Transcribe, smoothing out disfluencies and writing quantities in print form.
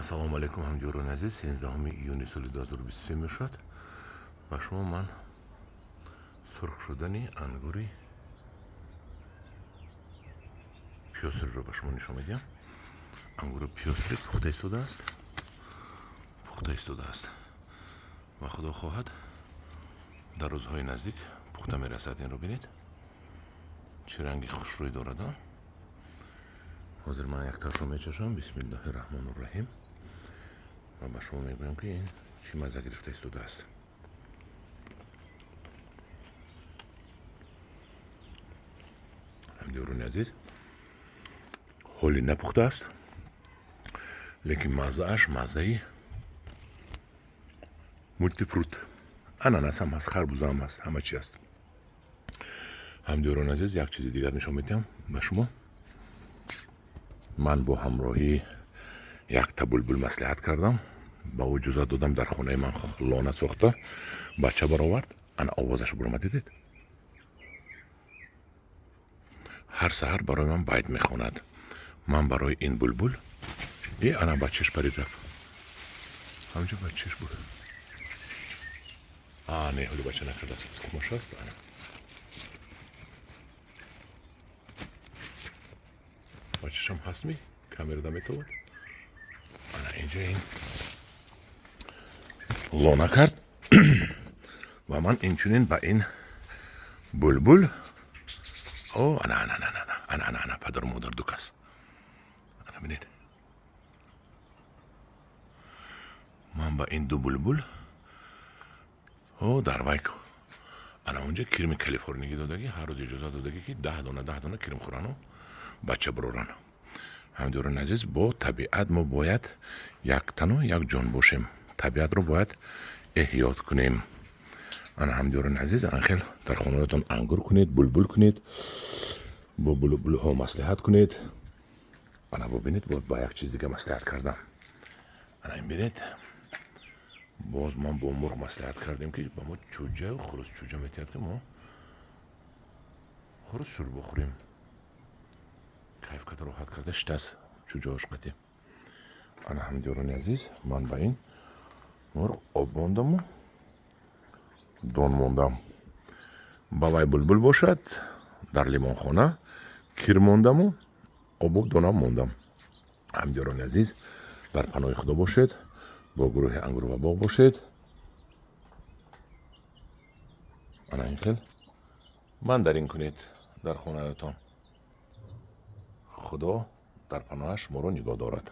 ассалому алейкум ҳамҷӯёрони азиз. 13 июни соли 2023 мешавад. ба шумо ман сурх шудани ангури пиёсриро ба шумо нишон медиҳам. ангури пиёсри пухта истодааст ва худо хоҳад дар рӯзҳои наздик пухта мерасад. инро бинед чӣ ранги хушрӯй дорад. ҳозир ман якташро мечашам. бисмиллаҳи раҳмони раҳим ва ба шумо мегӯям ки ин чӣ мазза гирифта истодааст. ҳамҷӯёрони азиз, ҳоли напухтааст, лекин маззааш маззаи мультифрут. ананас ҳам ҳаст, харбуза ҳам ҳаст, ҳама чӣ ҳаст. ҳамҷӯёрони азиз, як чизи дигар нишон медиҳам ба шумо. ман бо ҳамроҳии якта булбул маслиҳат кардам. ба ӯ иҷозат додам дар хонаи ман лона сохта бача баровард. ана овозаш буромад, дидед? ҳар саҳар барои ман байт мехонад. ман барои ин булбул ана бачаш парид рафт. ҳамҷо бачаш буд. не, ҳоли бача накардааст. тухмаш аст. ана бачашам ҳастми камерада метавад. ана инҷа ин лона кард ва ман инчунин ба ин булбул ана падару модар дукас. ана бинед. ман ба ин ду булбул дар вай ана унҷа кирми калифорнигӣ додагӣ, ҳар рӯз иҷозат додагӣ ки 10 дона кирм хӯрану бача бароран. ҳамҷӯёрони азиз, бо табиат мо бояд як тану як ҷон бошем. табиатро бояд эҳёт кунем. ана ҳамҷӯёрони азиз, анхел дар хонаатон ангур кунед, булбул кунед, бо булбулҳо маслиҳат кунед. ана бобинед, ба як чиз дига маслиҳат кардам. ана ин бинед, боз ман бо мурғ маслиҳат кардем ки ба мо чӯҷаю хурусчӯҷа метиҳад ки мо хурусшур бохӯрем. кайфката роҳат карда штас чӯҷаош қатӣ. ана ҳамҷӯёрони азиз, ман ба ин мурғ об мондаму дон мондам. ба вай булбул бошад, дар лимонхона кир мондаму обу донам мондам. ҳамҷӯёрони азиз, дар паноҳи худо бошед, бо гурӯҳи ангуру ва боғ бошед. ана ин хел мандарин кунед дар хонаатон. худо дар паноҳаш моро нигоҳ дорад.